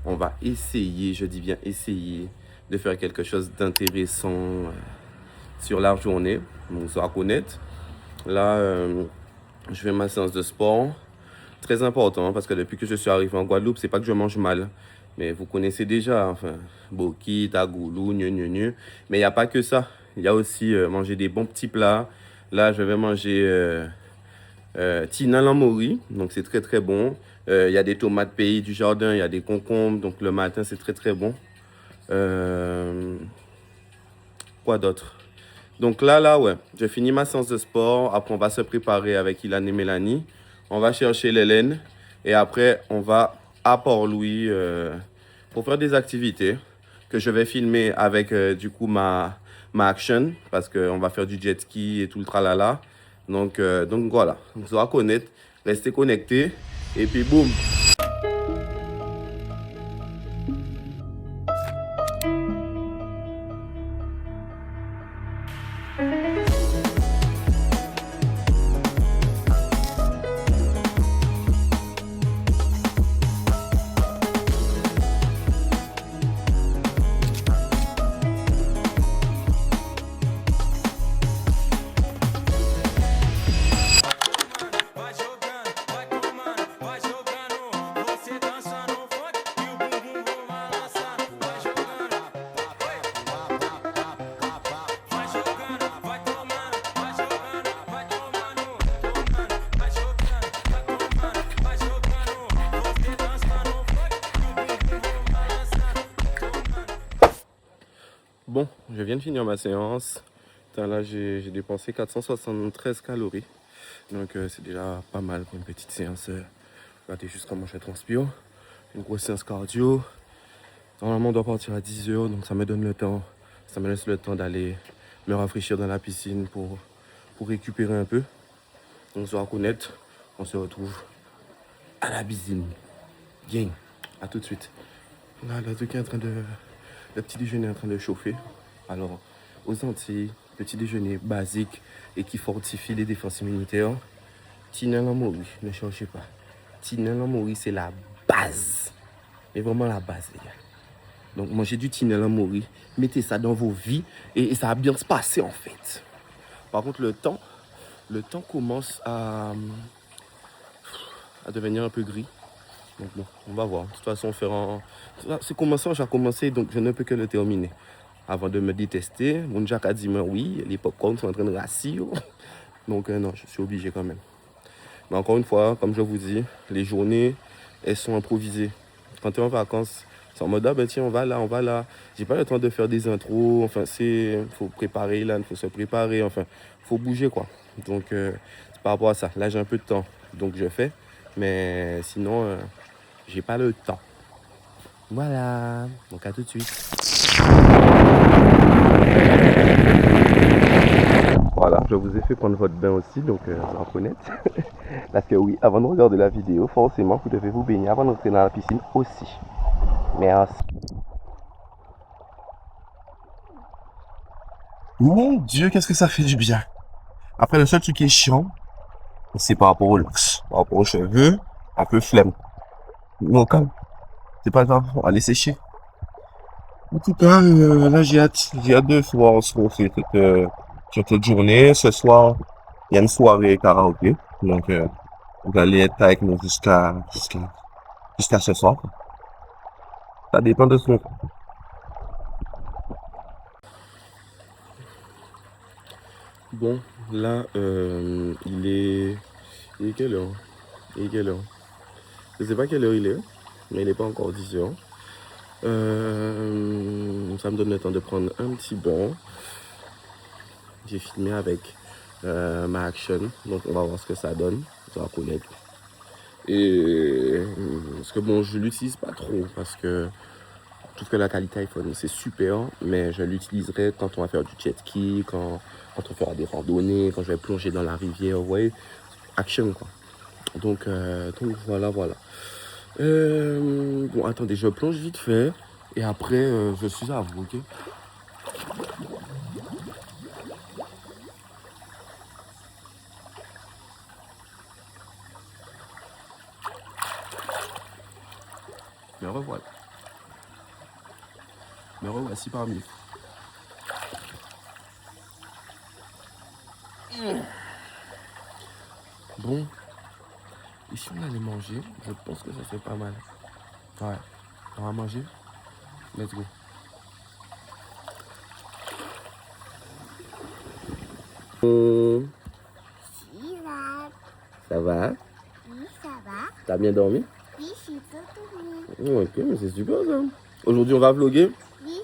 on va essayer, je dis bien essayer, de faire quelque chose d'intéressant sur la journée. Donc, ça va connaître. Là, je fais ma séance de sport. Très important, parce que depuis que je suis arrivé en Guadeloupe, c'est pas que je mange mal. Mais vous connaissez déjà, enfin, boki, tagoulou, gneu. Mais il n'y a pas que ça. Il y a aussi manger des bons petits plats. Là, je vais manger tina lamori, donc c'est très très bon. Il y a des tomates pays du jardin, il y a des concombres, donc le matin c'est très très bon. Euh, quoi d'autre? Donc là, ouais, j'ai fini ma séance de sport. Après, on va se préparer avec Ilan et Mélanie. On va chercher l'Hélène. Et après, on va à Port-Louis pour faire des activités que je vais filmer avec du coup ma action. Parce qu'on va faire du jet ski et tout le tralala. Donc voilà, on se va connaître, restez connectés. Et puis boum. Bon, je viens de finir ma séance. Là, j'ai dépensé 473 calories. Donc, c'est déjà pas mal pour une petite séance. Regardez juste comment je transpire. Une grosse séance cardio. Normalement, on doit partir à 10 h. Donc, ça me donne le temps. Ça me laisse le temps d'aller me rafraîchir dans la piscine pour récupérer un peu. Donc, on se reconnaître. On se retrouve à la piscine. Gang. À tout de suite. Là, le truc est en train de... Le petit déjeuner est en train de chauffer. Alors, aux Antilles, petit déjeuner basique et qui fortifie les défenses immunitaires. Tinel en Maurice, ne cherchez pas. Tinel en Maurice, c'est la base. Mais vraiment la base, les gars. Donc, mangez du tinel en Maurice, mettez ça dans vos vies et ça va bien se passer, en fait. Par contre, le temps commence à devenir un peu gris. Donc bon, on va voir. De toute façon, c'est commençant, j'ai commencé, donc je ne peux que le terminer. Avant de me détester, mon Jack a dit, mais oui, les popcorn sont en train de rassir. Donc non, je suis obligé quand même. Mais encore une fois, comme je vous dis, les journées, elles sont improvisées. Quand tu es en vacances, c'est en mode, ah ben tiens, on va là, on va là. J'ai pas le temps de faire des intros. Enfin, faut préparer là, il faut se préparer. Enfin, faut bouger quoi. Donc, c'est par rapport à ça. Là, j'ai un peu de temps, donc je fais. Mais sinon, j'ai pas le temps. Voilà. Donc, à tout de suite. Voilà, je vous ai fait prendre votre bain aussi, donc vous en connaissez. Parce que oui, avant de regarder la vidéo, forcément, vous devez vous baigner avant d'entrer dans la piscine aussi. Merci. Mon Dieu, qu'est-ce que ça fait du bien. Après, le seul truc qui est chiant, c'est par rapport au luxe. Par rapport aux cheveux, un peu flemme. Bon, calme. C'est pas grave, on va les sécher. En tout cas, là, j'ai hâte. J'ai hâte de voir ce qu'on fait sur cette journée. Ce soir, il y a une soirée karaoké. Donc, vous allez être avec nous jusqu'à ce soir. Ça dépend de ce qu'on fait. Bon, là, il est quelle heure? Il est quelle heure? Je sais pas quelle heure il est, mais il n'est pas encore 10 heures. Ça me donne le temps de prendre un petit bain. J'ai filmé avec ma action, donc on va voir ce que ça donne. Ça va connaître. Et parce que bon, je l'utilise pas trop parce que je trouve que la qualité iPhone c'est super, mais je l'utiliserai quand on va faire du jet ski, quand on fera des randonnées, quand je vais plonger dans la rivière, vous voyez, action quoi. Donc voilà. Bon, attendez, je plonge vite fait et après je suis à vous, ok? Me revoilà. Me revoici parmi vous. Bon, ici on allait manger. Je pense que ça fait pas mal. Ouais, on va manger. Let's go. Ça va? Oui, ça va. T'as bien dormi? Oui, je suis tout dormi. Ok, mais c'est super ça. Aujourd'hui on va vlogger. Oui.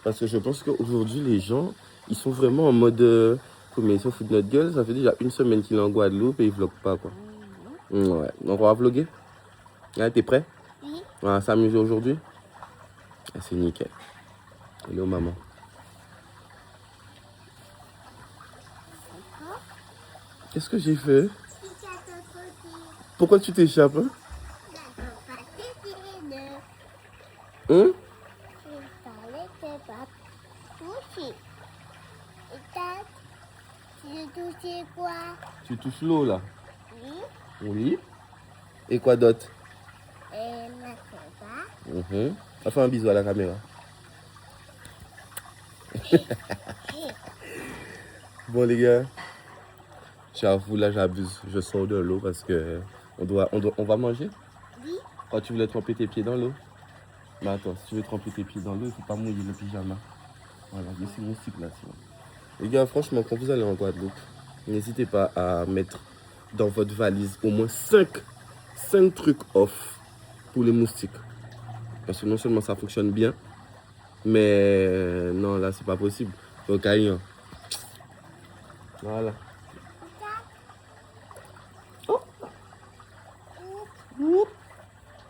Parce que je pense qu'aujourd'hui les gens, ils sont vraiment en mode... mais ils s'en foutent de notre gueule. Ça fait déjà une semaine qu'il est en Guadeloupe et ils vloguent pas quoi. Ouais, donc on va vlogger. Ah, t'es prêt? Oui. On va s'amuser aujourd'hui? Ah, c'est nickel. Hello maman. Qu'est-ce que j'ai fait? Pourquoi tu t'échappes? Hein? Hein? Tu quoi? Tu touches l'eau là? Oui. Oui. Et quoi d'autre? Et la sais pas. On va faire un bisou à la caméra. Bon les gars, j'avoue là j'abuse. Je sors de l'eau parce que on va manger. Oui. Quand tu voulais tremper tes pieds dans l'eau. Mais attends, si tu veux tremper tes pieds dans l'eau, il faut pas mouiller le pyjama. Voilà, laissez mon slip là sinon. Les gars, franchement, quand vous allez en Guadeloupe, n'hésitez pas à mettre dans votre valise au moins 5 trucs off pour les moustiques. Parce que non seulement ça fonctionne bien, mais non, là, c'est pas possible. Faut cailler. Voilà. Oh.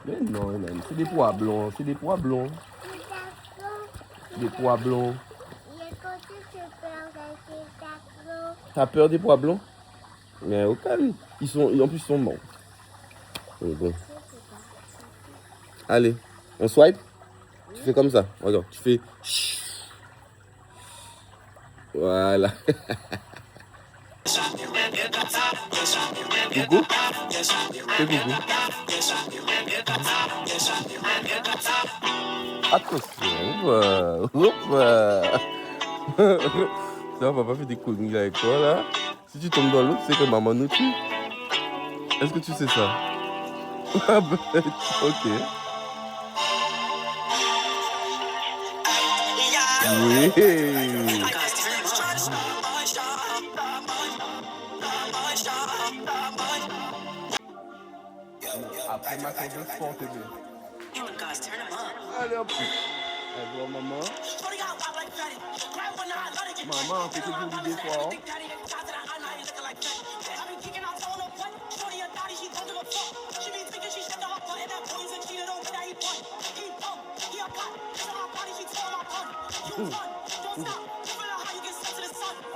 Mais non, man, c'est des pois blancs, c'est des pois blancs. Des pois blancs. T'as peur des pois blancs? Mais au calme, en plus ils sont bons. Bon. Allez, on swipe. Tu fais comme ça, regarde, tu fais. Voilà. Coucou. Fais coucou. Attention. Ça, papa fait des conneries avec toi là. Si tu tombes dans l'eau, tu sais que maman nous tue. Est-ce que tu sais ça? Ah ben, ok. Oui. Après ma séance de sport, t'es bien. Allez hop. Allez voir maman. Maman, on fait que du des fois.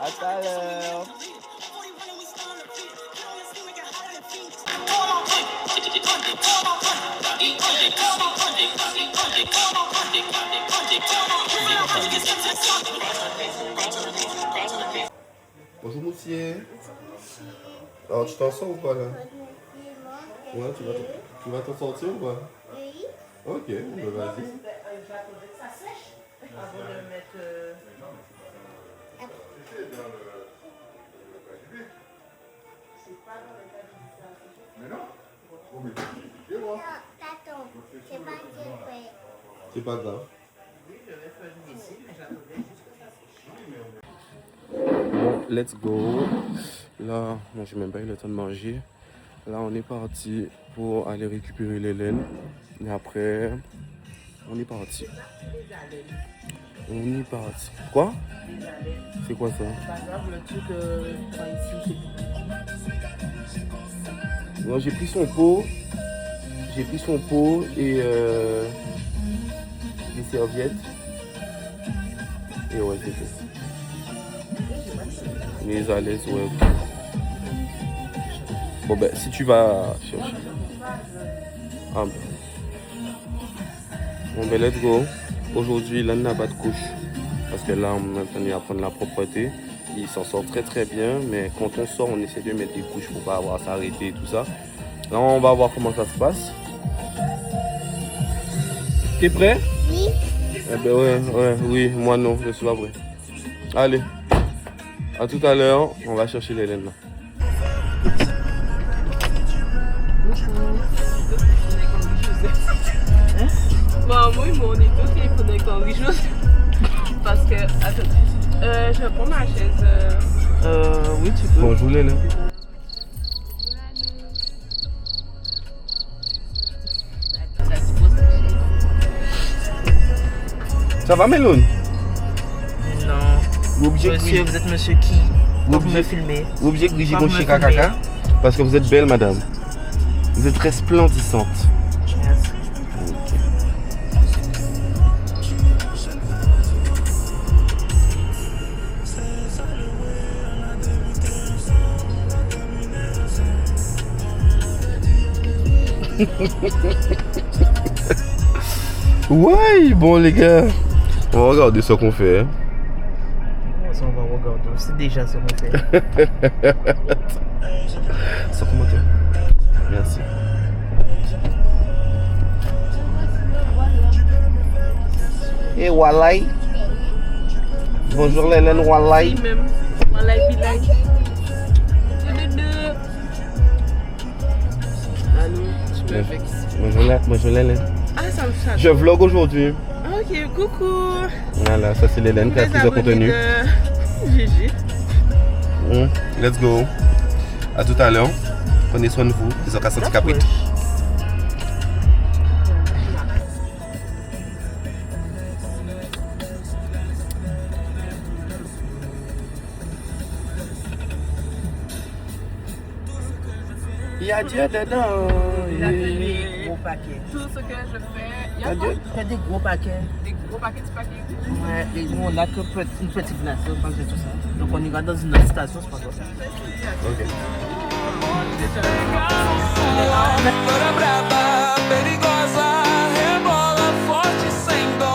À tout à l'heure. Bonjour Moussier. Alors tu t'en sors ou pas là? Ouais, tu vas t'en sortir ou pas? Oui. Ok, bah vas-y. J'attendais que ça sèche avant de le mettre. Mais non. Non, t'attends. C'est pas fait. C'est pas grave. Oui, je vais faire une ici, mais j'attendais juste que ça sèche. Bon, let's go. Là, moi j'ai même pas eu le temps de manger. Là, on est parti pour aller récupérer les laines. Et après, on est parti. On est parti. Quoi? C'est quoi ça? Par exemple, le truc ici, Non, j'ai pris son pot. J'ai pris son pot et des serviettes. Et ouais, c'est tout. Les à l'aise, ouais. Bon ben, si tu vas chercher. Ah, bon ben, let's go. Aujourd'hui, là, n'a pas de couche. Parce que là, on est venu apprendre la propreté. Il s'en sort très très bien. Mais quand on sort, on essaie de mettre des couches pour pas avoir à s'arrêter et tout ça. Là, on va voir comment ça se passe. T'es prêt? Oui. Eh ben ouais, oui, moi non, je suis pas prêt. Allez, à tout à l'heure, on va chercher l'Hélène là. Bon, moi, mon état, il faudrait qu'on réjouisse. Parce que, attends, je vais prendre ma chaise. Oui, tu peux. Bonjour l'Hélène. Ça va Méloune? Non. Monsieur, vous êtes monsieur qui? Vous me filmez. Vous obligez de griger Pas mon me chez filmer. Kaka parce que vous êtes belle madame. Vous êtes resplendissante. Merci. Ouais, bon les gars. On va regarder ce qu'on fait. Hein. On va regarder. C'est déjà ce qu'on fait. Sans commentaire. Merci. Et Walai. Bonjour Hélène Walai. Même. Walai bilai. Allô, tu me vexes. Bonjour Hélène. Ah, ça me chatte. Je vlog aujourd'hui. Ok, coucou. Voilà, ça c'est l'Hélène, créatrice de contenu. Gigi. Let's go. À tout à l'heure. Prenez soin de vous. Les occasions de caprit. Il y a Dieu dedans. Il a fait des gros paquets. Tout ce que je fais, il y a Adieu. Il fait des gros paquets. des gros paquets de spaghettis. Ouais, et nous on n'a que une petite place, on pense de tout ça. Donc on ira dans une autre station, c'est pas grave. Ok. Flora braba, perigosa, rebola forte sem dó.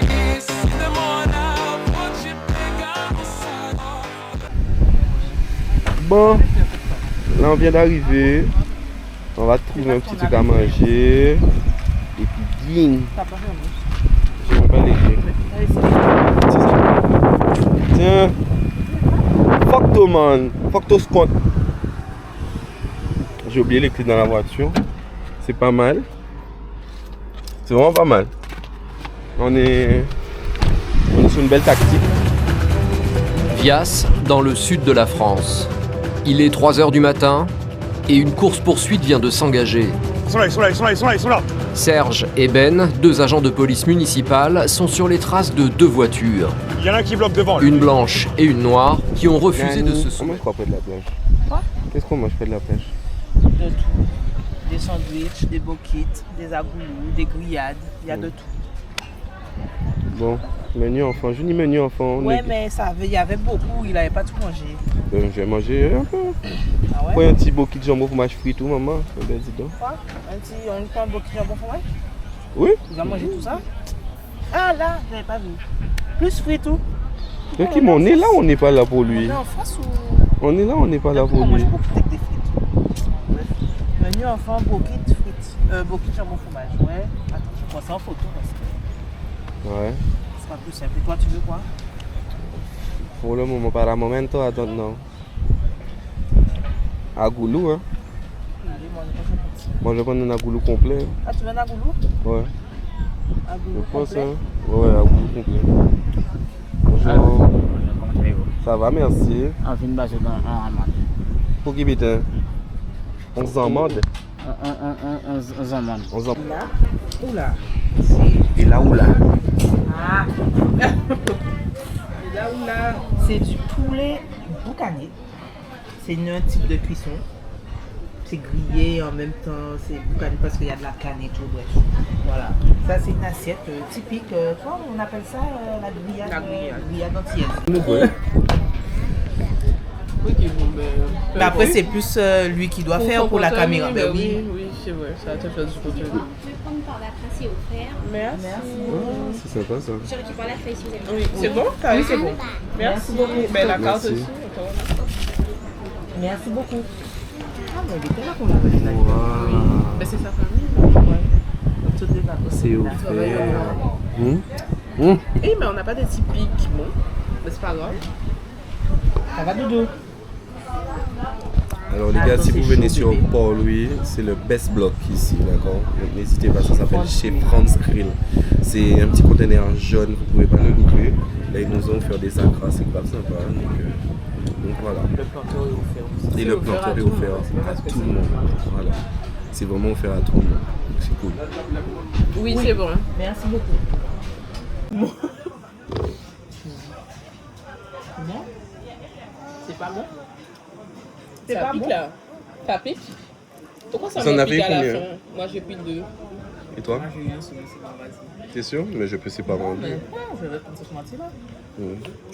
E se demorar, vou te pegar no saró. Bon, là on vient d'arriver. On va trouver un petit truc à manger. Et puis, ding. T'as pas fait Je vais pas l'écrire. Tiens. Fuck toi, man. Fuck toi, squat. J'ai oublié les clés dans la voiture. C'est pas mal. C'est vraiment pas mal. On est sur une belle tactique. Vias, dans le sud de la France. Il est 3 h du matin et une course-poursuite vient de s'engager. Ils sont là. Serge et Ben, 2 agents de police municipale, sont sur les traces de 2 voitures. Il y en a un qui bloque devant. Une blanche et une noire qui ont refusé de se Comment soumettre. je crois près de la plage? Quoi? Qu'est-ce qu'on mange près de la plage? De tout. Des sandwichs, des boquites, des aboulous, des grillades, il y a de tout. Bon, menu enfant. Je dis menu enfant. Ouais, mais il y avait beaucoup, il n'avait pas tout mangé. Je vais manger un peu. Ah ouais? Prends un petit bouquet de jambon fromage frit tout, maman. Eh ben, dis donc. Quoi? On prend un boquille de jambon fromage? Oui? Il va manger tout ça? Ah là, je n'avais pas vu. Plus frit tout? Donc, on est là ou on n'est pas là pour On lui? est en France ou? On est là ou on n'est pas là Pourquoi pour on mange lui? beaucoup avec des frites? Bref. Menu enfant, boquille de frites. Boquille de jambon fromage, ouais. Attends, je prends ça en photo parce que Ouais. ce sera plus simple. Et toi, tu veux quoi? Pour le moment, para momento, I don't know. Agoulou, hein? Moi, je vais prendre un agoulou complet. Ah, tu veux un agoulou? Ouais. Je Agoulou pense, complet? hein? Ouais, agoulou complet. Bonjour. Ça va, merci. On vient de baser dans un amande. Pour qui bête, hein? 11 ans mode. Un amande. 11 ans. Là? Oula. Et là où là? Ah. Et là où là? C'est du poulet boucané. C'est un type de cuisson. C'est grillé en même temps, c'est boucané parce qu'il y a de la canne et tout, bref. Voilà. Ça c'est une assiette typique, quoi on appelle ça la grillade? La grillade. Grillade antillaise. Ok, bon, ben. Mais après c'est plus lui qui doit faire pour la caméra. Oui, Ben oui, oui, c'est vrai, ça te fait du contenu. Je vais prendre par la trace et offert. Merci. C'est sympa ça. Je récupère la feuille si vous avez. Oui, c'est bon? Oui, c'est bon. Merci beaucoup. Ben, la carte Merci. aussi. Merci beaucoup. Ah mais il était là qu'on l'avait fait. Ben, c'est sa famille. Ouais. Donc, toutes les vacances. C'est offert. Eh, mais on n'a pas de typique. Bon, mais c'est pas grave. Ça va, Dodo? Alors les gars, si vous venez sur Port-Louis, c'est le best block ici, d'accord? Donc n'hésitez pas, ça s'appelle chez Franz Grill. C'est un petit conteneur jaune, vous pouvez pas le louper. Là ils nous ont offert des acras, c'est grave sympa. Donc voilà. Le planteur est offert aussi. Et le planteur est offert à tout le monde. Voilà. C'est vraiment offert à tout le monde. Donc c'est cool. Oui, c'est bon. Merci beaucoup. Bon. Non? C'est pas bon? C'est pas pique, là. Ça pique? Pourquoi ça Vous en me avez pique à la combien? fin? Moi j'ai pris 2. Et toi? Moi, j'ai eu un seul, c'est bon, vas-y. T'es sûr? Mais je peux séparer. Mais je vais prendre cette moitié-là.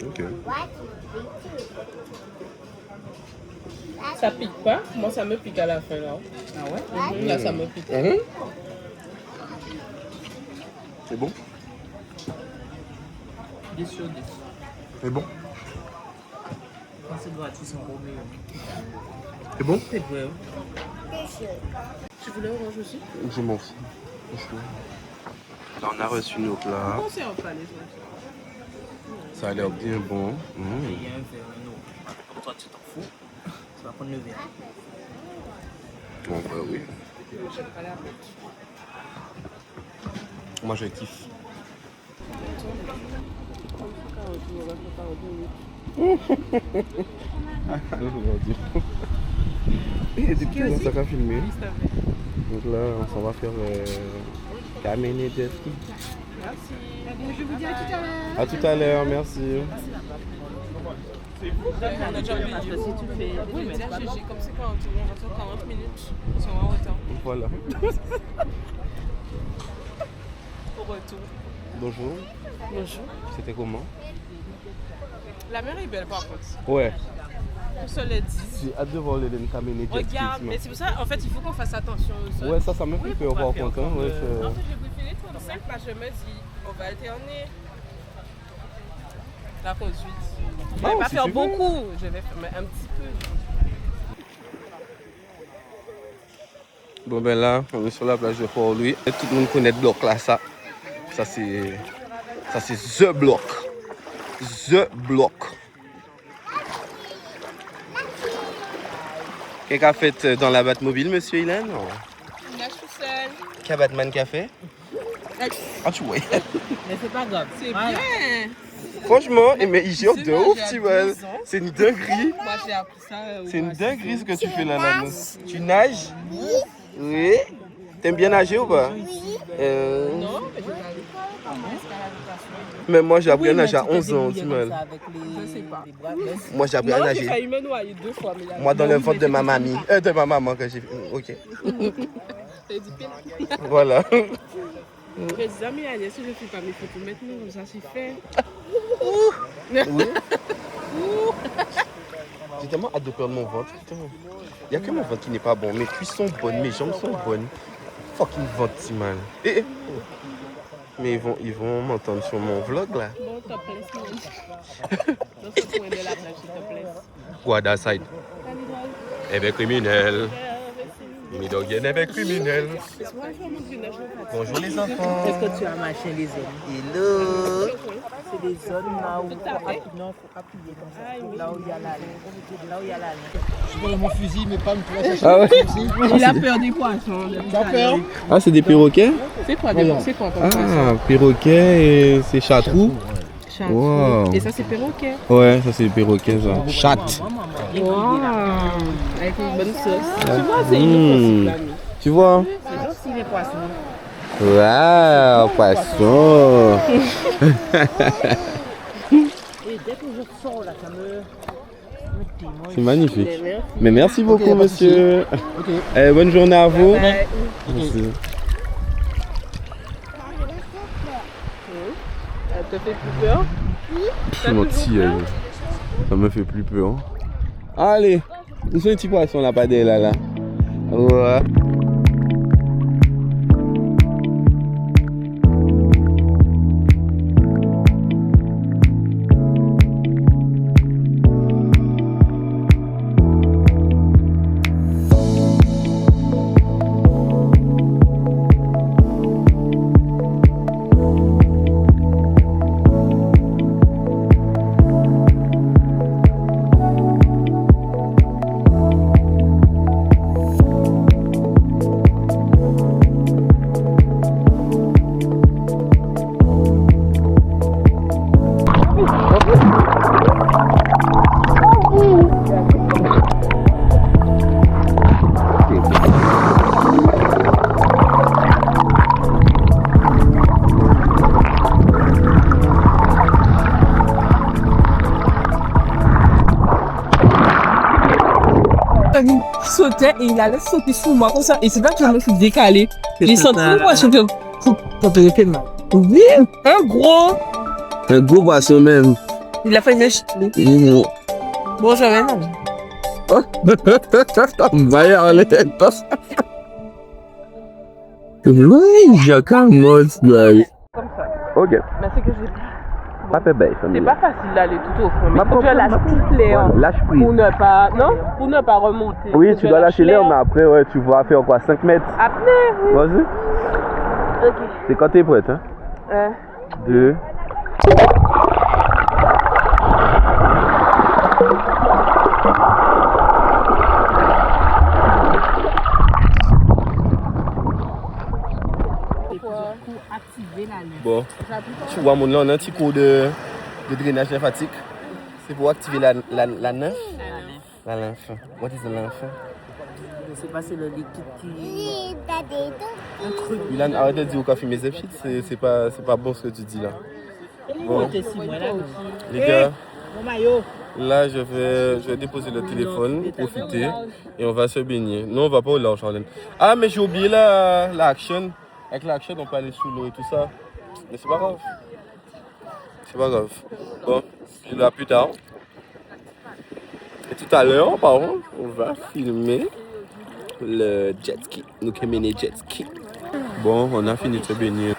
Ok. Ça pique pas? Moi ça me pique à la fin là. Ah ouais? Là ça me pique. C'est bon? 10 sur 10. C'est bon? Quand c'est gratuit, c'est encore mieux. C'est bon? C'est vrai. Tu voulais orange aussi? Je m'en fous. Là, on a reçu nos plats. Comment c'est en palais ça? Ça a l'air bien bon. Il y a un verre, non. Comme toi, tu t'en fous. Tu vas prendre le verre. Bon, bah oui. Moi, je kiffe. Et depuis, on s'est filmé. Donc là, on s'en va faire Carmen et Jet Ski. Je vous dis à tout à l'heure. À tout à l'heure, merci. On a déjà oublié. Parce que si tu fais. Oui, mais c'est pas bon. Comme c'est quand on va faire 40 minutes. Ils sont en retard. Voilà. Au retour. Bonjour. Bonjour. C'était comment? La mer est belle par contre. Ouais. Pour se le dire. J'ai hâte de voir les Carmen et Jet Ski. Regarde, mais c'est pour ça, en fait, il faut qu'on fasse attention aux autres. Ouais, ça me fait peur par contre. Hein. Ouais, En fait, j'ai préféré 35, là, je me dis, on va alterner la conduite. Je vais pas si faire tu veux. beaucoup, je vais faire mais un petit peu. Bon ben là, on est sur la plage de Port-Louis. Et tout le monde connaît le bloc là, ça. Ça c'est The Block. The Block. Qu'est-ce qu'a fait dans la Batmobile, monsieur Ilan? Là, je suis seule. Qu'a Batman qu'a fait? Ah tu vois. Mais c'est pas grave. C'est Voilà. bien. Franchement, mais il gère C'est de vrai, ouf, j'ai tu vois. 12 ans. C'est une dinguerie. Moi, j'ai appris ça. C'est une dinguerie ce que tu fais là. Tu nages? Oui. T'aimes bien nager ou pas? Non, mais j'ai pas Mais moi j'ai appris à nager à 11 ans, tu vois. Je sais pas. Moi j'ai appris à Non, j'ai nager. failli me noyer 2 fois. Mais là, Moi dans non, le ventre mais de ma j'ai- mamie. De ma maman que j'ai fait. Ok. T'as dit pile. Voilà. Mes amis, Agnès, si je ne fais pas mes photos maintenant, ça s'y fait. Oui. J'ai tellement hâte de perdre mon ventre. Putain. Il n'y a que mon ventre qui n'est pas bon. Mes cuisses sont bonnes, mes jambes sont bonnes. Fucking ventre, si mal. Mais ils vont m'entendre sur mon vlog là. Bon, t'as plaît, dans ce coin de la plage, s'il te plaît. What that side? Eh ben criminel. Midogen, eh ben criminel. Bonjour les enfants. Est-ce que tu as marché les zones? Hello. C'est des zones là où il faut appuyer, non, faut appuyer comme ça. Là où il y a la ligne. Là où il y a la ligne. Je prends mon fusil, mais pas me trouver Ah ouais? Il a peur des poissons. T'as peur? Ah c'est des perroquets? C'est quoi des poissons? C'est quoi comme poisson? Ah, perroquets et c'est chatrou. Chat. Wow. Et ça, c'est perroquet. Ouais, ça c'est des perroquets ça. Chat. Wow. Avec une bonne sauce. Tu vois, c'est une Mmh. sauce, l'ami. Tu vois? C'est aussi les poissons. Waouh, poisson. Et dès que je sors là, ça me démange. C'est magnifique. Mais merci beaucoup, monsieur. Bonne journée à vous. Merci. Elle te fait plus peur? Je suis menti, ça me fait plus peur. Allez, où sont les petits poissons là, pas des là. Ouais. il sautait et il allait sauter sur moi comme ça. Et c'est là que je me suis décalé. J'ai senti le poisson que... Ça te fait mal. Oui, un gros. Un gros poisson même. Il a fait une chute. Bon, j'avais non. Va y aller. Oui, j'ai quand même Comme ça. Ok. Mais c'est que j'ai... Pas fait belle, C'est pas facile d'aller tout au fond, mais faut que je lâche toute l'air. Lâche prise. Pour ne pas... Non, pour ne pas remonter. Oui, Faut que tu je dois lâche lâcher l'air, mais après, ouais, tu vas faire quoi, 5 mètres. Après, oui. Vas-y. Ok. C'est quand t'es prête, hein. 2. Bon, tu vois, mon là, on a un petit coup de drainage lymphatique. C'est pour activer la lymphe. La lymphe. What is the lymphe? Je sais pas, c'est le liquide qui... Milan, arrête de dire au café mes shit, c'est pas bon ce que tu dis là. Bon, les gars, là je vais déposer le téléphone, profiter et on va se baigner. Non, on va pas au large, Charlène. Ah, mais j'ai oublié la action. Avec l'action, on peut aller sous l'eau et tout ça. Mais c'est pas grave. C'est pas grave. Bon, je vais là plus tard. Et tout à l'heure, par contre, on va filmer le jet ski. Nous qui menons jet ski. Bon, on a fini de se baigner.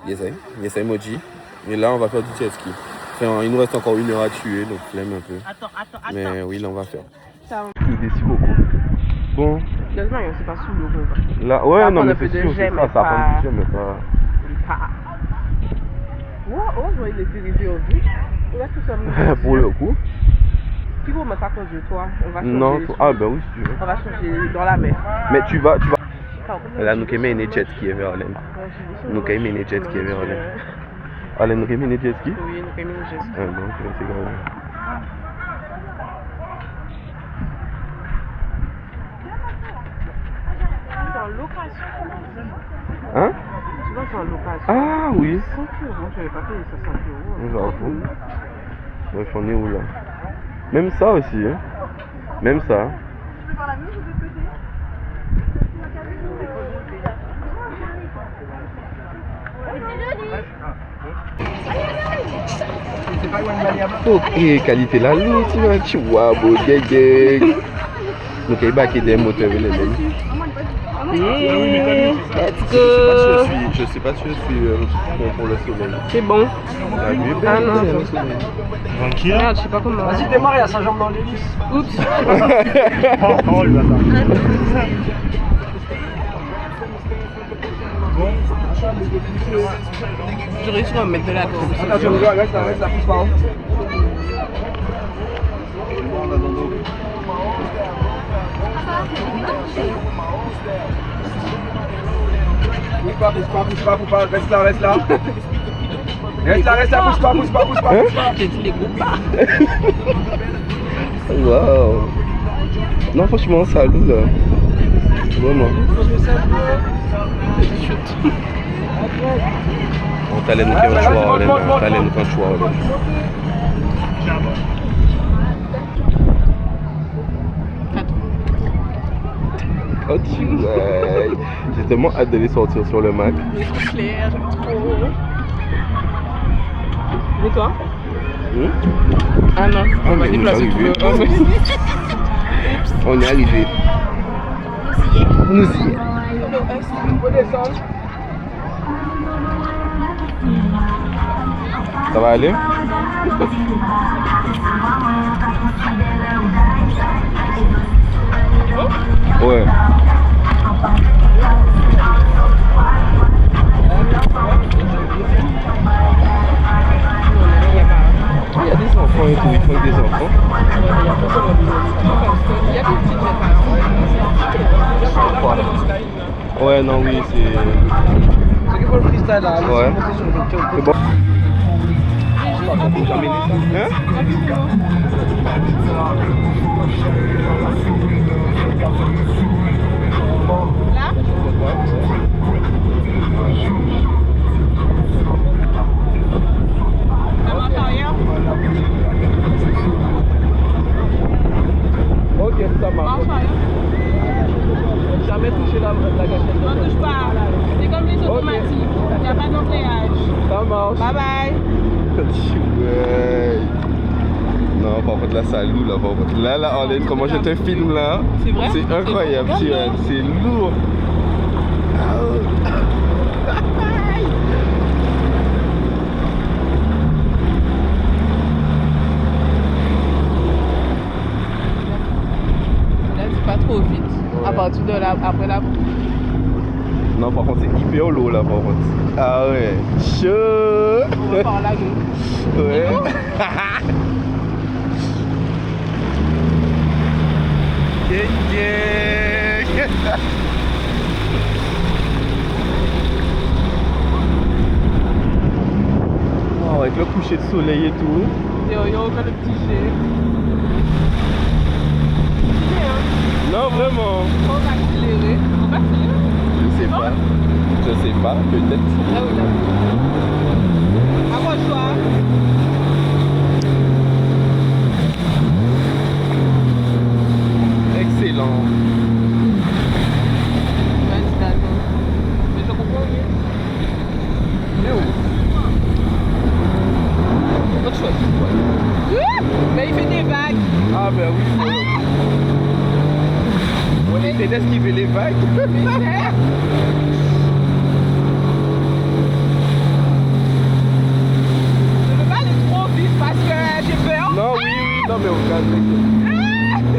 Yes, emoji. Et là, on va faire du jet ski. Enfin, il nous reste encore 1 heure à tuer, donc flemme un peu. Attends. Mais oui, là, on va faire. Ça va. Il décide beaucoup. Bon. Heureusement, c'est pas sous l'eau qu'on va. Là, ouais, Ça non, prend mais un peu c'est de sûr, jet, c'est mais ça, ça pas- prend du jet, mais pas... Oh, je vois, il est purifié au but. Là, tout ça. Pour le coup. Qui va mettre ça à cause de toi? On va changer. Non, ah ben oui, si tu veux. On va changer dans la mer. Mais tu vas... Là, nous qui aimons une jet ski vers Harlem. Nous qui aimons une jet ski vers Harlem. Harlem, nous qui aimons une jet ski? Oui, nous qui aimons une jet ski. Ah bon, c'est grave. C'est en location. Hein? Tu vois, c'est en location. Ah oui. 5 €, je n'avais pas payé ça 5 €. J'avoue. Bref, on est où là? Même ça aussi, hein? Même ça. Ok, qualité la l'eau, tu vois, tu vois, beau gégé. Nous qui baquer des moteurs, les mêmes. Let's go. Je sais pas si je suis bon pour le soleil. C'est bon. La nuit est belle, Ah non. il y a le soleil. Tranquille. Merde, je sais pas comment. Vas-y, démarre, il y a sa jambe dans l'hélice. Oups. Oh, le bâtard. Je réussis à me mettre de la gorge. Attention, reste là, pousse pas. Pousse pas, reste là. Reste là, pousse pas. J'ai dit les groupes pas. Waouh. Non, franchement, ça loue là. Vraiment. On t'a l'air de faire un choix, t'as l'air de faire un choix. Oh, tu ouais. J'ai tellement hâte de les sortir sur le Mac. C'est trop clair, j'aime trop. Et toi? Ah non, on va mais nous déplacer arrivés. tout le... On est arrivé. Nous y est. Ça va aller? Ouais. Il y a des enfants et tout, ils font des enfants. Il y a des petites Ouais, non, oui, c'est... C'est qu'il faut le freestyle là. Ouais. C'est bon. Hein? Là? marche. Bye bye. Ouais. Non, par contre là ça lourd là, par contre. Là, Arlène, comment je te filme là. C'est vrai? C'est incroyable, tu vois. C'est lourd. Là, c'est pas trop vite. À partir de là, après la. Non, par contre, c'est hyper lourd là, par contre. Ah ouais, chaud. On va par là, gros. Ouais. Oh, avec le coucher de soleil et tout. Yo, comme le petit jet. Non, vraiment. On va accélérer. On va accélérer. Je sais pas. Je sais pas, peut-être. Là où là. Accroche-toi. Excellent. Ouais, c'est d'accord. Mais je comprends mieux. Mais où? Autre chose. Mais il fait des vagues. Ah ben oui. On essaie d'esquiver les vagues. Mais c'est... Je veux pas aller trop vite parce que j'ai peur. Non, oui, non mais au calme.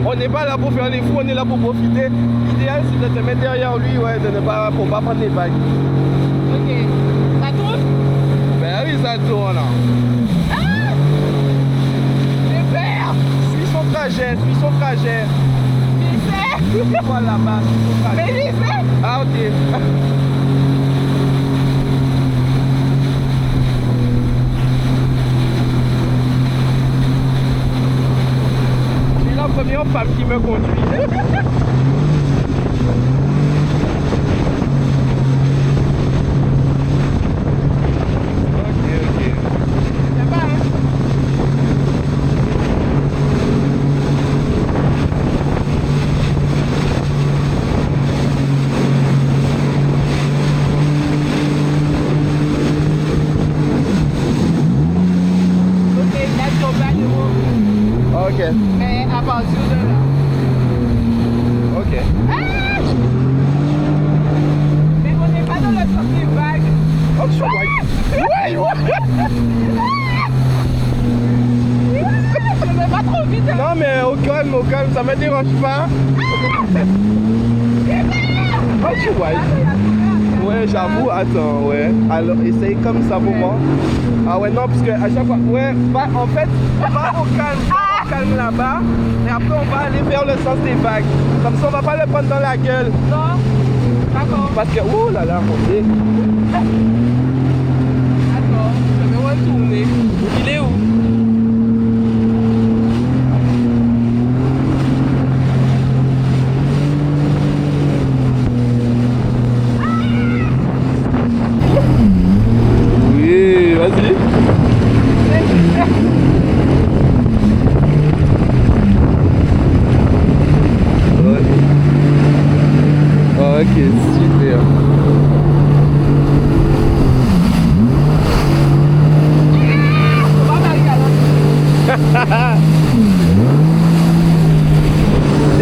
On n'est pas là pour faire les fous, on est là pour profiter. L'idéal c'est de te mettre derrière lui, ouais, pour pas prendre les vagues. Ok. Ça tourne? Ben oui, ça tourne là. J'ai peur. Suis son trajet, suis son trajet. Mais c'est... Voilà là-bas, suis son trajet. Mais j'y sais. Ah ok. C'est la première femme qui me conduit. Ok. Ça va, hein? Ok, là, je tombe à nouveau. Ok. Mais à partir de là. Ok. Mais on n'est pas dans le sens des vagues. Oh, tu vois. Je ne vais pas trop vite. Hein. Non mais au calme, ça me dérange pas. Oh, tu vois. Ouais, j'avoue, attends, ouais. Alors, essaye comme ça pour moi. Ah ouais, non, parce que à chaque fois, ouais, en fait, va au calme là-bas, et après on va aller vers le sens des vagues. Comme ça, on va pas le prendre dans la gueule. Non. D'accord. Parce que, ouh là là, on est... D'accord. Je vais retourner. Il est où? Oui, vas-y. Ok, super.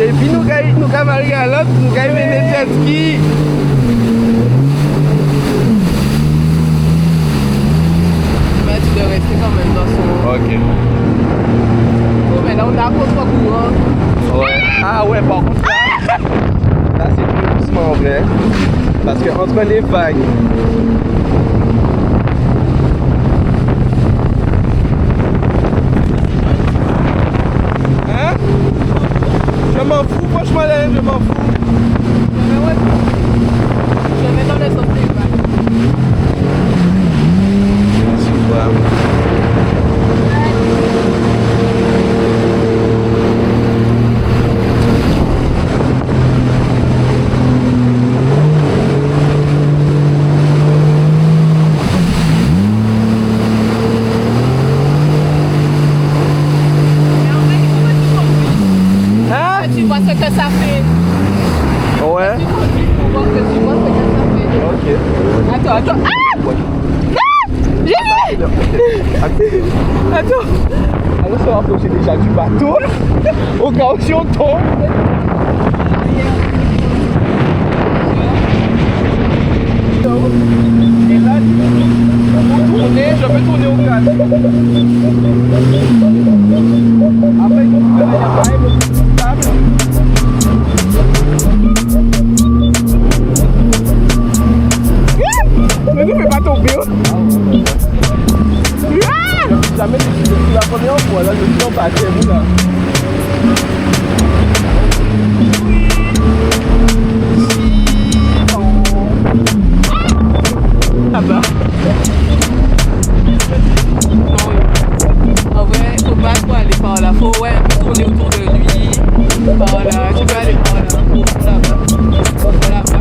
Et puis nous avons Marie-Galante, nous avons mené jet ski. Mais tu dois rester quand même dans son... Ok. Oh, mais là on est à contre-courant. Ouais. Ah ouais, par contre là c'est plus doucement en vrai. Parce que entre les vagues. Hein? Je m'en fous, franchement là, je m'en fous. Je mets dans le sens des vagues. Super. Tu vois ce que ça fait. Ouais. Tu conduis pour voir que tu vois ce que ça fait. Ok. Attends. Ah! Ah! J'ai vu! Attends. Alors ça va approcher déjà du bateau. Au cas où si on tombe. Et là, je peux tourner au calme. Après, il faut faire un appareil un peu plus stable. Mais ne fais pas tomber. Jamais décidé pour la première fois. Là, je suis en bas, c'est vous là. Là-bas. Non, en vrai, faut pas trop aller par là. Faut un peu tourner autour de lui. Par là, tu peux aller par là. Là-bas. Là-bas.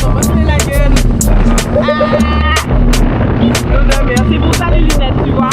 On va se faire la gueule. Merci pour ça les lunettes, tu vois.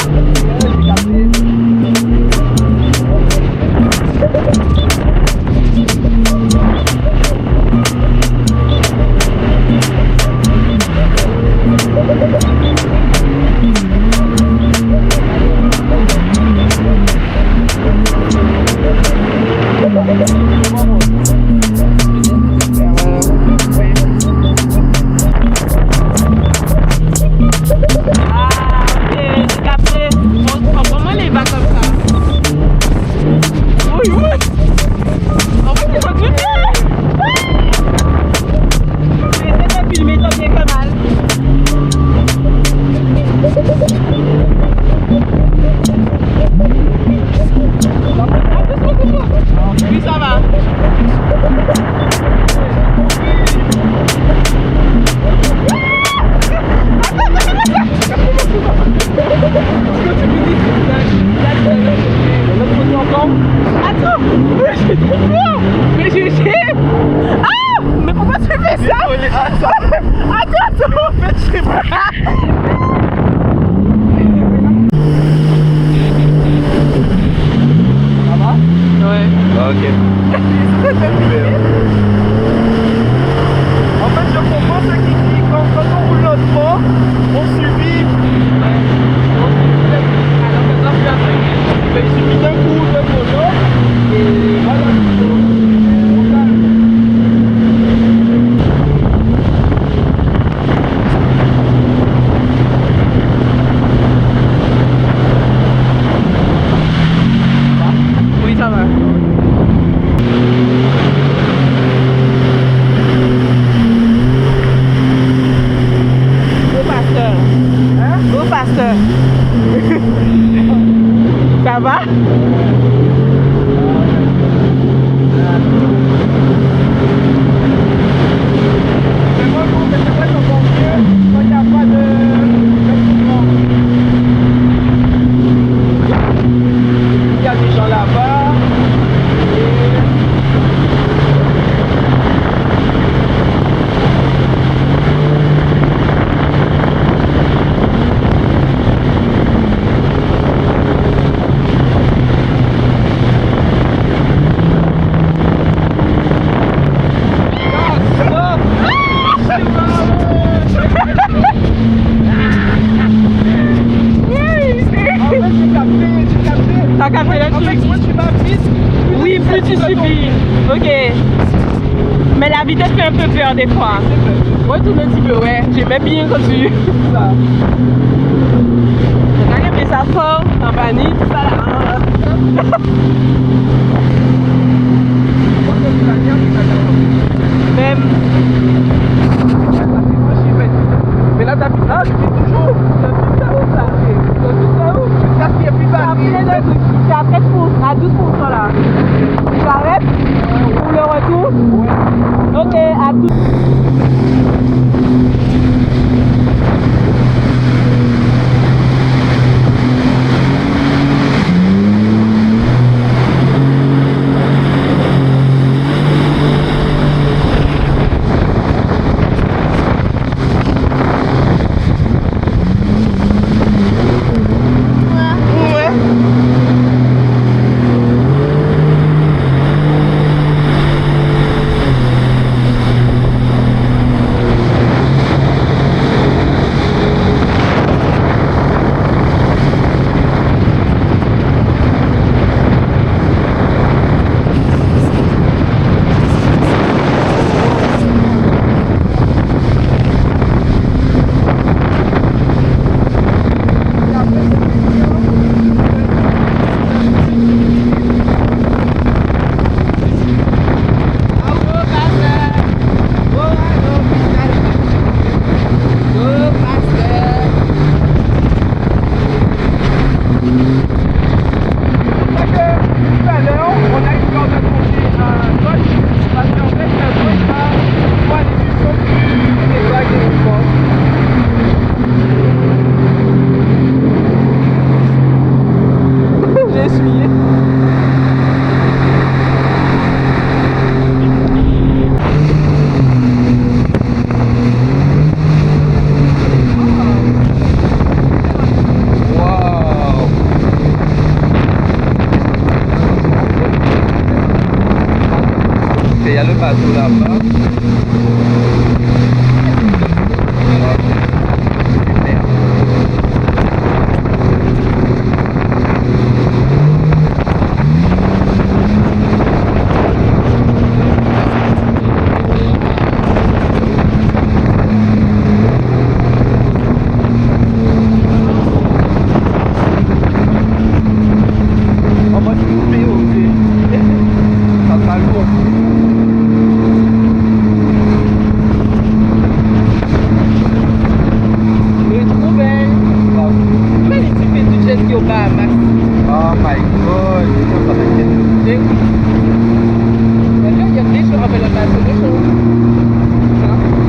Oui, ça va. Attends, mais j'ai ah, mais pourquoi tu fais ça? Attends, mais je sais pas. Ça va? Ouais. Ok. En fait, je comprends ceux qui disent quand on roule notre sport, on subit. Alors que ça, Il suffit d'un coup de mono et voilà. oui, ça va. Au pasteur. Hein? Au pasteur. Ça va? C'est moi, mais c'est vrai qu'on pense mieux quand il n'y a pas de mouvement. Il y a des gens là-bas. T'as capté le truc? Moi, tu vas vite. Oui, plus tu subis. Ok. Mais la vitesse fait un peu peur des fois. Ouais, tourne un petit peu, ouais. J'aimais bien quand tu... Ça. T'as capté ça fort, en panique, tout ça là. Même... Mais là, t'as plus là, je fais toujours. C'est tout ça où ça? C'est tout ça où? Jusqu'à ce qu'il n'y ait plus de batterie. C'est à 13%, à 12% là. J'arrête pour le retour? Ok, à tout. essuyer. Il y a le bateau là-bas. On va couper au pied. Ça sera lourd. Elle est trop belle. Comment elle est typée du jet ski au Bahamas? Oh my god, ça va être Et oui. Là, il y a des gens avec le bateau des gens.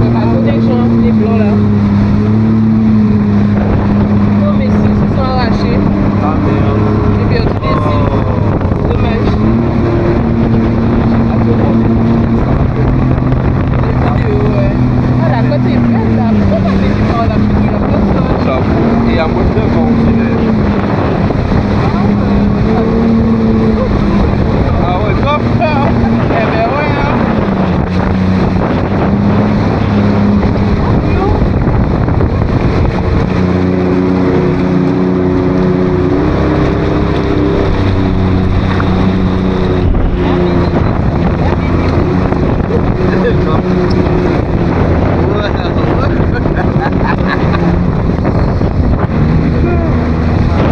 Le bateau des gens, les blancs là. Non mais si, ils se sont arrachés. Ah merde. Et puis on décide. Dommage. Les vidéos, ouais. Ah la côte est belle là. Pourquoi pas baisser par la pluie de la côte? J'avoue. Et à moins de 9 ans, on dirait. Ah ouais, top. Eh ben ouais hein.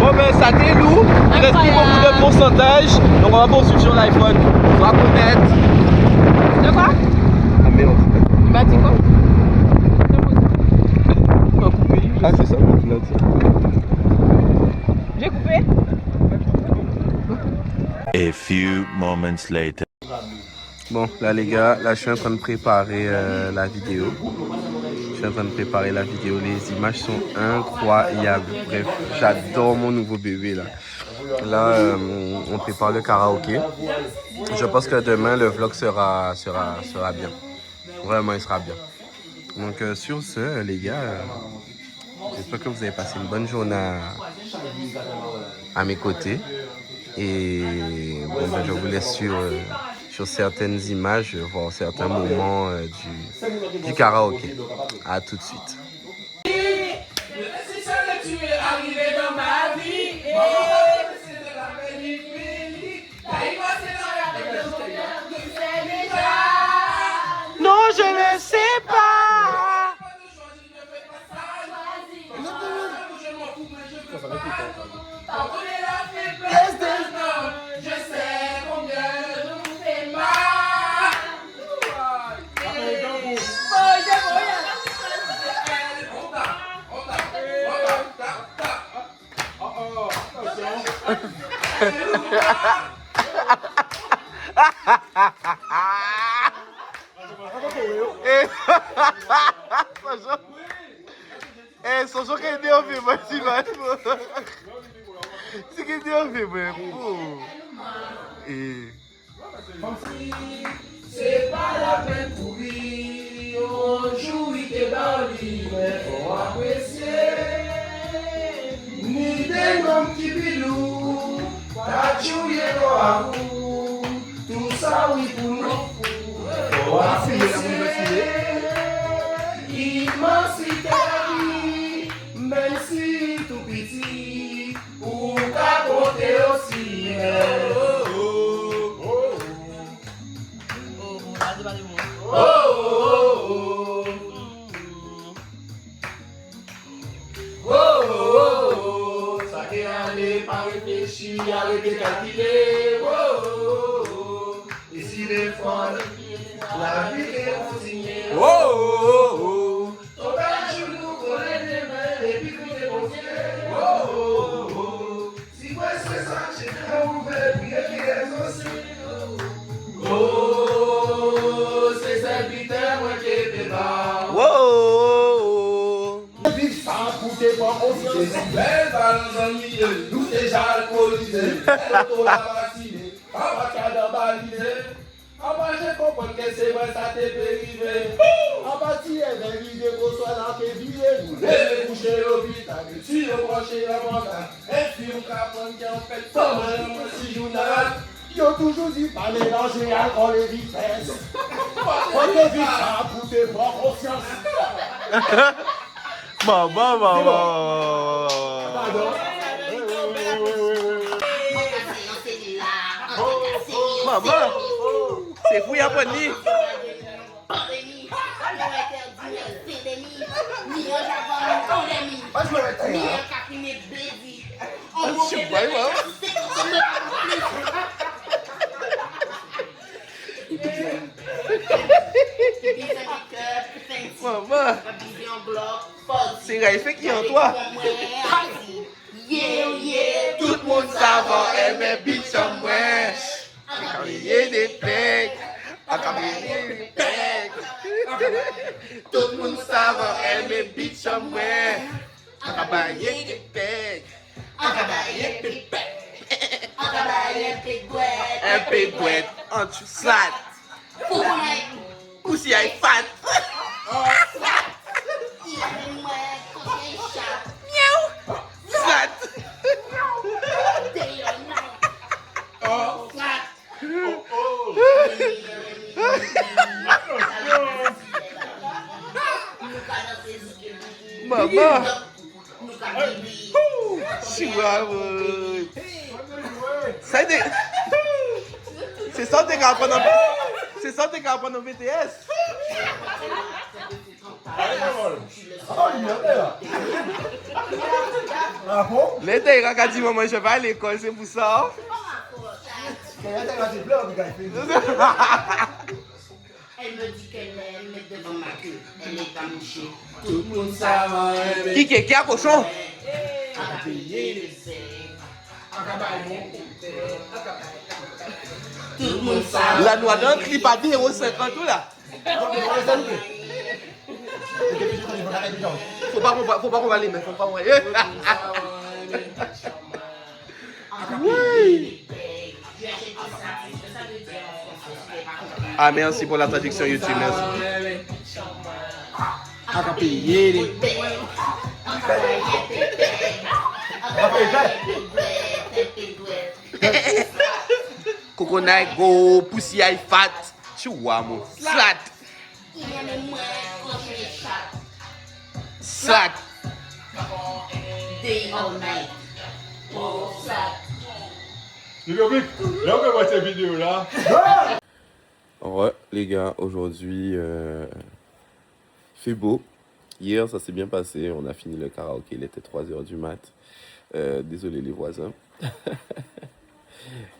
Bon ben ça déloue, il reste plus beaucoup de pourcentage, donc on va poursuivre sur l'iPhone. Sois honnête. De quoi? Ah merde. Il m'a dit quoi? Ah c'est ça mon pilote. J'ai coupé? A few moments later. Bon, là les gars, là je suis en train de préparer la vidéo. Je suis en train de préparer la vidéo. Les images sont incroyables. Bref, j'adore mon nouveau bébé là. Là, on prépare le karaoké. Je pense que demain le vlog sera bien. Vraiment, il sera bien. Donc sur ce, les gars, j'espère que vous avez passé une bonne journée à mes côtés. Et bon, ben, je vous laisse sur certaines images, voir certains moments du karaoké. À tout de suite. C'est ça que tu es arrivé dans ma vie. C'est de la méli. Non, je ne sais pas. Pardonnez la faiblesse des hommes. Je sais combien je vous fais mal. Sojo que deu, filho, mas se vai, pô. Isso que deu, filho, pô. C'est pas la peine pour rire, on jouit que dans l'île, mais faut apprécier. Ni des noms qui bilou, t'as joué à vous, tout ça oui pour nous, faut apprécier. Immensité la vie, même si tout petit, ou qu'à côté aussi. Ça qui allait pas réfléchir, arrêter calculer. Ici les fonds, la vie est consignée. Ton père genou, connaît les mains, et puis tout est confié. Si moi c'est ça, j'ai très ouvert, puis il y a aussi. C'est serviteur, moi qui est débat. Belle balance en milieu, nous déjà alcoolisé. Toto la vacciné, papa cadre balisé. Papa, je comprends que c'est vrai, ça t'est dérivé. Papa, tu es validé pour soi dans tes billets. Vous devez coucher l'hôpital, tu le brancher la banque. Et puis, on capone qui en fait pas mal, si journal. Ils ont toujours dit pas mélanger alcool et vitesse. Faut que vite ça pour tes propres consciences. Maman. Pardon. Maman. C'est fou, y'a pas de nid. Maman. C'est Raïfé qui est en toi. Tout le monde savant aimer bitch en moi. Accabailler des pecs. Accabailler des pecs. Tout le monde savant aimer bitch en moi. Accabailler des pecs. Acabailler des pecs. Acabailler des gouettes. Un pégouette en dessous slat. Pussy aille fat. Slat. Maman. C'est ça que tu as appris C'est ça que tu as appris en BTS. L'été, il a dit maman, je vais à l'école, c'est pour ça. Elle me dit qu'elle aime mettre devant ma queue. Elle est amouchée. Tout le monde savant aimer. Qui a cochon? Acabailler les pecs. Acabailler des pecs. Tout le monde savant. La noix d'un clip à 10,50 € là. Faut pas qu'on va les mettre, faut pas qu'on va les mettre. Oui. Ah, merci pour la traduction YouTube, merci. Acabailler les pecs. Coconut go, pussy aille fat. Chouwa mon. Slat. Slat. Day or night. Oh, slat. Là, on peut voir cette vidéo là. Ouais, les gars, aujourd'hui, il fait beau. Hier, ça s'est bien passé. On a fini le karaoké. Il était 3h du mat. Désolé les voisins.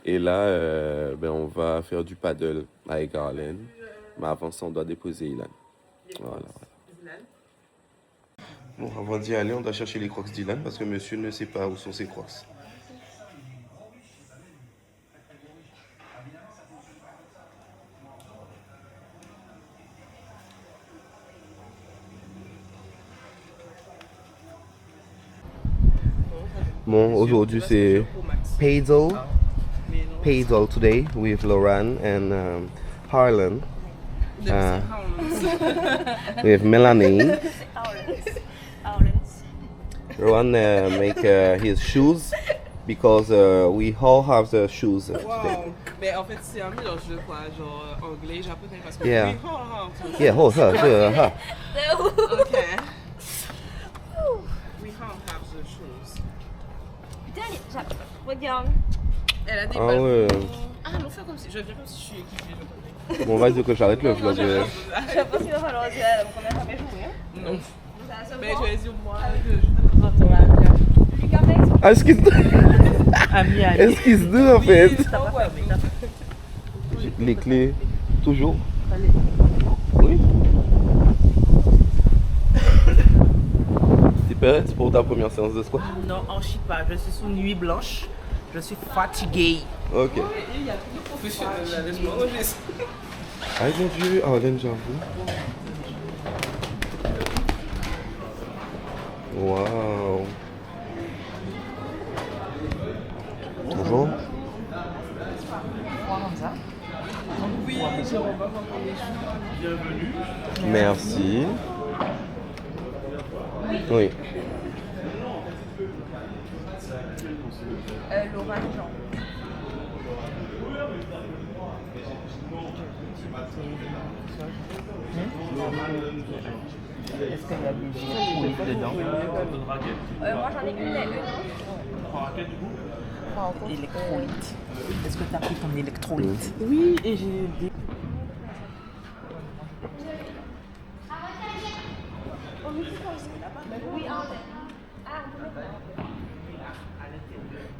Et là, on va faire du paddle avec Arlène. Mais avant ça, on doit déposer Ilan. Voilà. Bon, avant d'y aller, on doit chercher les crocs d'Ilan parce que monsieur ne sait pas où sont ses crocs. Bon, aujourd'hui c'est paddle today with Lauren and Harlan. With Melanie. Lauren make his shoes because we all have the shoes today. Wow. Mais en fait, c'est un mélange de quoi? Genre anglais, japonais, parce que Yeah. we all have Yeah, hold her, her. Okay. We all have the shoes. Putain, regarde. Elle a des Ah balles. ouais. Ah, on fait comme si je viens comme si je suis équipée. Bon, on va dire que j'arrête le vlog. Je sais pas s'il va falloir dire, donc on n'a jamais joué. Non. Mais je vais dire moi. Ah, est-ce qu'il se dit en fait? Les clés, toujours. Oui. T'es prête pour ta première séance de squat? Non, en chie pas. Je suis sous nuit blanche. Je suis fatigué. Ok. Il y a tous les professionnels là, laisse-moi enregistrer. Ah mon dieu, Arlène, j'avoue. Waouh. Bonjour. Oui, je on va voir les choux. Bienvenue. Merci. Oui. Laura Jean. Est-ce qu'il y a des électrolytes dedans? Moi j'en ai une. Électrolytes. Est-ce que tu as pris ton électrolyte? Oui, et j'ai des...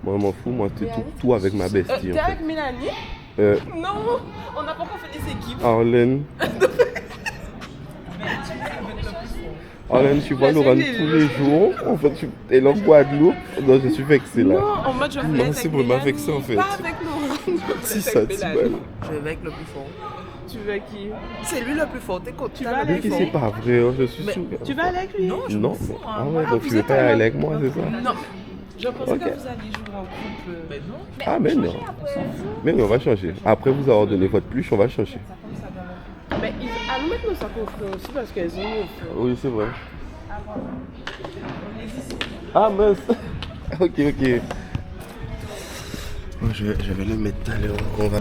Moi, je m'en fous, moi, tout avec ma bestie. T'es en fait. avec Mélanie? Non, on n'a pas encore fait des équipes. Arlène. Arlène, tu vois Laurent tous les jours. En fait, elle est en Guadeloupe. Non, je suis vexé là. Non, en mode je voulais Non, c'est pour m'a vexé en fait. Pas avec Laurent. Si ça, tu vois. Je vais avec le plus fort. Tu veux avec qui? C'est lui le plus fort. T'es content? Tu vas Mais avec que c'est pas vrai, hein, je suis sûr. Tu vas avec lui? Non, je Non. m'en fous. Hein. Ah ouais, donc tu veux pas aller avec moi, c'est ça? Non. Je pensais Ok. que vous alliez jouer en couple. Ben non. Ah, mais non. Mais non, on va changer. Après vous avoir donné votre pluche, on va changer. Mais allons mettre nos sacs au feu aussi parce qu'elles ont au feu. Oui, c'est vrai. Ah, mince. Ok. Oh, je vais le mettre tout à l'heure. On va...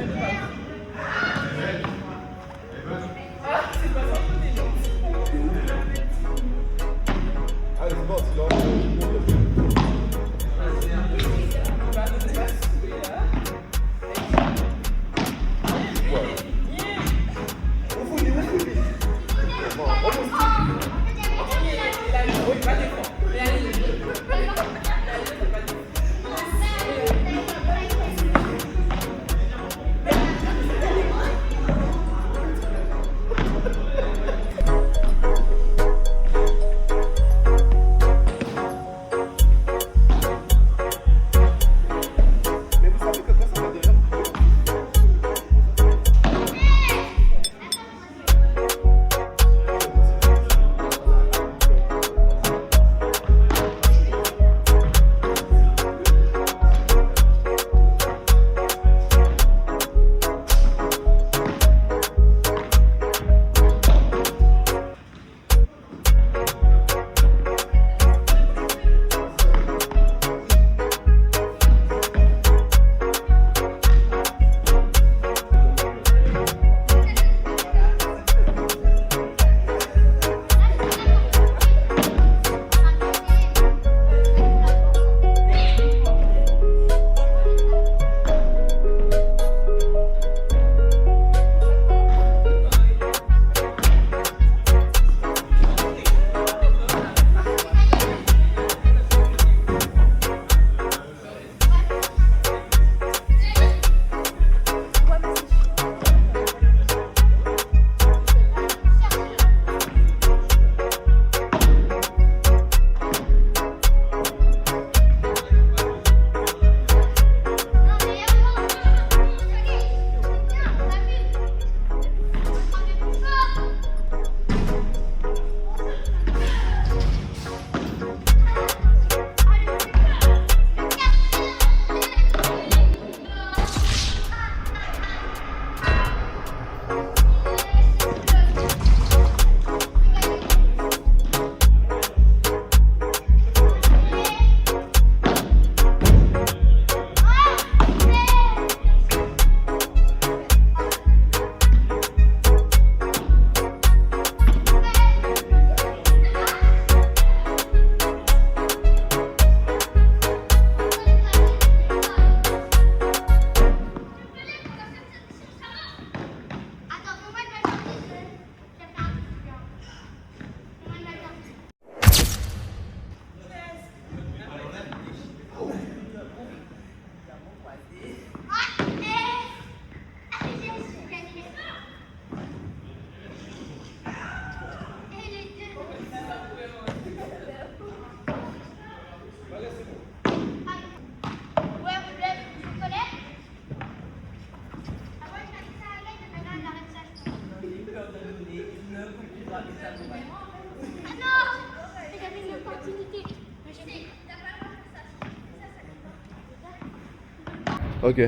Ok.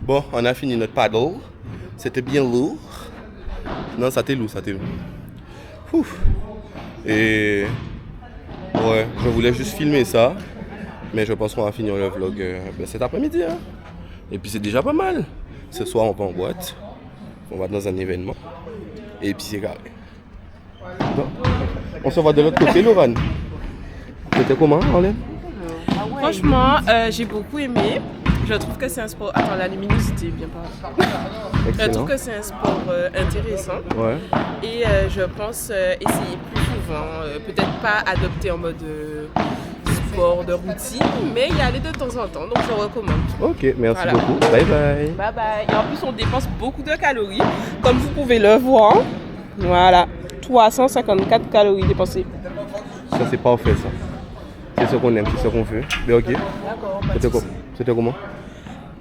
Bon, on a fini notre paddle. C'était bien lourd. Non, ça t'est lourd, ça t'est lourd. Ouf. Et ouais, je voulais juste filmer ça. Mais je pense qu'on va finir le vlog cet après-midi. Hein. Et puis c'est déjà pas mal. Ce soir, on va en boîte. On va dans un événement. Et puis c'est carré. Bon. On se voit de l'autre côté, Laurent. C'était comment, Arlène? Franchement, j'ai beaucoup aimé. Je trouve que c'est un sport... Attends, la luminosité vient pas. Je trouve que c'est un sport intéressant. Ouais. Et je pense essayer plus souvent. Peut-être pas adopter en mode sport de routine, mais y aller de temps en temps. Donc je recommande. Ok, merci beaucoup. Bye bye. Bye bye. Et en plus, on dépense beaucoup de calories. Comme vous pouvez le voir. Voilà. 354 calories dépensées. Ça, c'est parfait, ça. C'est ce qu'on aime, c'est ce qu'on veut. Mais ok. D'accord. C'était comment?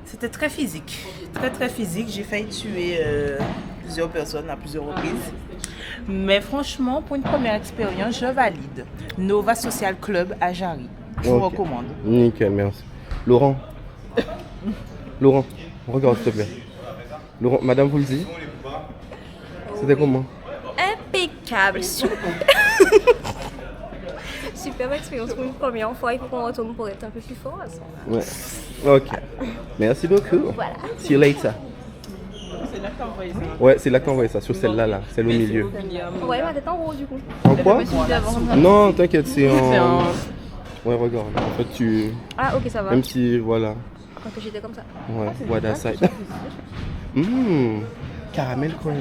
C'était très physique. Très très physique. J'ai failli tuer plusieurs personnes à plusieurs reprises. Mais franchement, pour une première expérience, je valide. Nova Social Club à Jarry. Je vous recommande. Nickel, merci. Laurent, regarde s'il te plaît. Laurent, Madame vous le dit. C'était comment? Impeccable, super. Superbe expérience pour une première fois. Il faut qu'on retourne pour être un peu plus fort. Ouais. Ok. Merci beaucoup. Voilà. See you later. C'est là que t'as envoyé ça. Ouais, c'est là que t'as envoyé ça, sur celle-là, là. Celle au milieu. Ouais, ma tête en gros du coup. En quoi? Non, t'inquiète, c'est en... Ouais, regarde. En fait, tu... Ah, ok, ça va. Même si, voilà. Quand j'étais comme ça. Ouais, voilà ça. Caramel crunch.